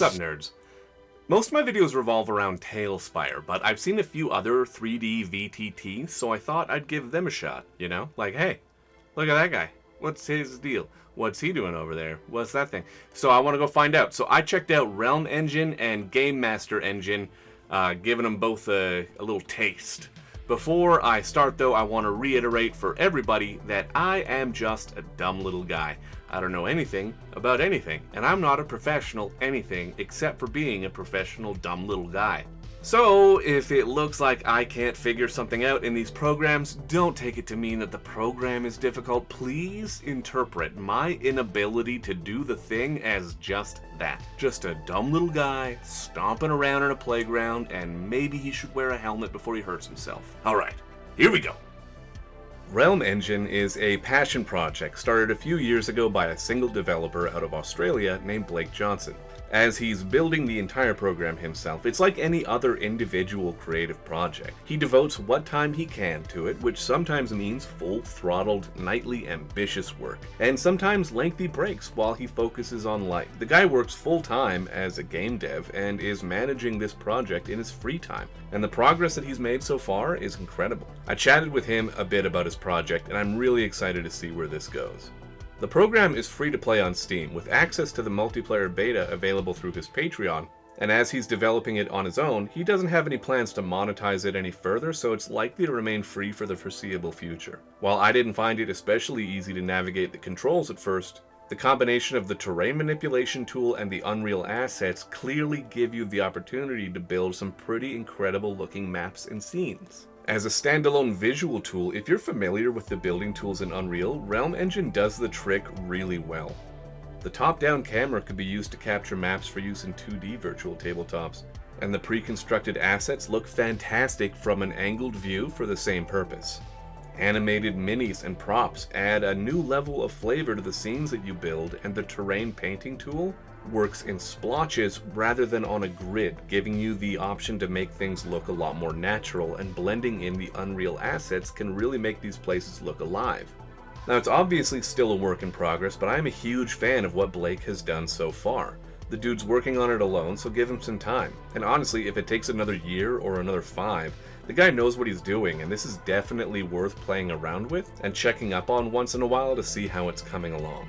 Sup nerds. Most of my videos revolve around Tailspire, but I've seen a few other 3D VTTs, so I thought I'd give them a shot, you know? Like, hey, look at that guy. What's his deal? What's he doing over there? What's that thing? So I want to go find out. So I checked out Realm Engine and Game Master Engine, giving them both a little taste. Before I start though, I want to reiterate for everybody that I am just a dumb little guy. I don't know anything about anything, and I'm not a professional anything except for being a professional dumb little guy. So, if it looks like I can't figure something out in these programs, don't take it to mean that the program is difficult. Please interpret my inability to do the thing as just that. Just a dumb little guy stomping around in a playground, and maybe he should wear a helmet before he hurts himself. Alright, here we go. Realm Engine is a passion project started a few years ago by a single developer out of Australia named Blake Johnson. As he's building the entire program himself, it's like any other individual creative project. He devotes what time he can to it, which sometimes means full-throttled, nightly ambitious work, and sometimes lengthy breaks while he focuses on life. The guy works full-time as a game dev and is managing this project in his free time, and the progress that he's made so far is incredible. I chatted with him a bit about his project, and I'm really excited to see where this goes. The program is free to play on Steam, with access to the multiplayer beta available through his Patreon, and as he's developing it on his own, he doesn't have any plans to monetize it any further, so it's likely to remain free for the foreseeable future. While I didn't find it especially easy to navigate the controls at first, the combination of the terrain manipulation tool and the Unreal assets clearly give you the opportunity to build some pretty incredible looking maps and scenes. As a standalone visual tool, if you're familiar with the building tools in Unreal, Realm Engine does the trick really well. The top-down camera could be used to capture maps for use in 2D virtual tabletops, and the pre-constructed assets look fantastic from an angled view for the same purpose. Animated minis and props add a new level of flavor to the scenes that you build, and the terrain painting tool works in splotches rather than on a grid, giving you the option to make things look a lot more natural, and blending in the Unreal assets can really make these places look alive. Now, it's obviously still a work in progress, but I'm a huge fan of what Blake has done so far. The dude's working on it alone, so give him some time. And honestly, if it takes another year or another 5, the guy knows what he's doing, and this is definitely worth playing around with and checking up on once in a while to see how it's coming along.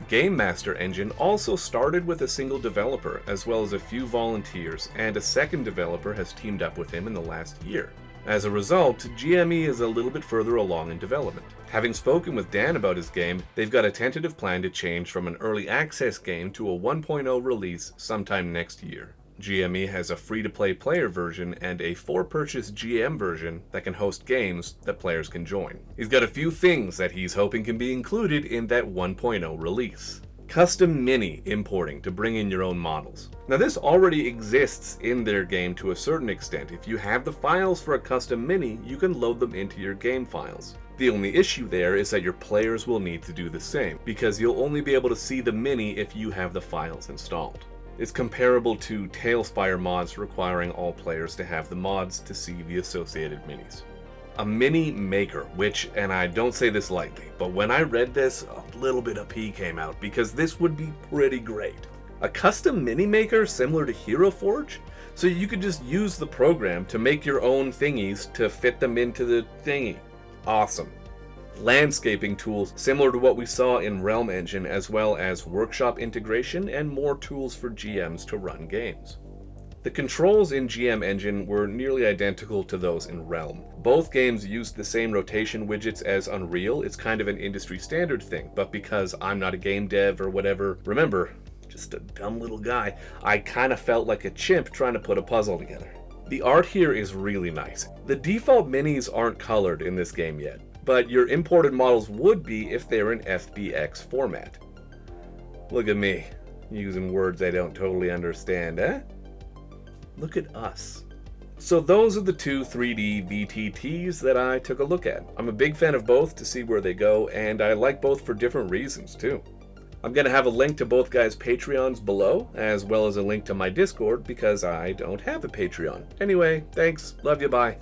Game Master Engine also started with a single developer, as well as a few volunteers, and a second developer has teamed up with him in the last year. As a result, GME is a little bit further along in development. Having spoken with Dan about his game, they've got a tentative plan to change from an early access game to a 1.0 release sometime next year. GME has a free-to-play player version and a for-purchase GM version that can host games that players can join. He's got a few things that he's hoping can be included in that 1.0 release. Custom mini importing to bring in your own models. Now, this already exists in their game to a certain extent. If you have the files for a custom mini, you can load them into your game files. The only issue there is that your players will need to do the same, because you'll only be able to see the mini if you have the files installed. It's comparable to Tailspire mods requiring all players to have the mods to see the associated minis. A mini maker, which, and I don't say this lightly, but when I read this, a little bit of pee came out, because this would be pretty great. A custom mini maker similar to Hero Forge, so you could just use the program to make your own thingies to fit them into the thingy. Awesome. Landscaping tools similar to what we saw in Realm Engine, as well as workshop integration and more tools for GMs to run games. The controls in GM Engine were nearly identical to those in Realm. Both games used the same rotation widgets as Unreal. It's kind of an industry standard thing, but because I'm not a game dev or whatever, remember, just a dumb little guy, I kind of felt like a chimp trying to put a puzzle together. The art here is really nice. The default minis aren't colored in this game yet, but your imported models would be if they're in FBX format. Look at me, using words I don't totally understand, eh? Look at us. So those are the two 3D VTTs that I took a look at. I'm a big fan of both to see where they go, and I like both for different reasons too. I'm going to have a link to both guys' Patreons below, as well as a link to my Discord, because I don't have a Patreon. Anyway, thanks, love you, bye.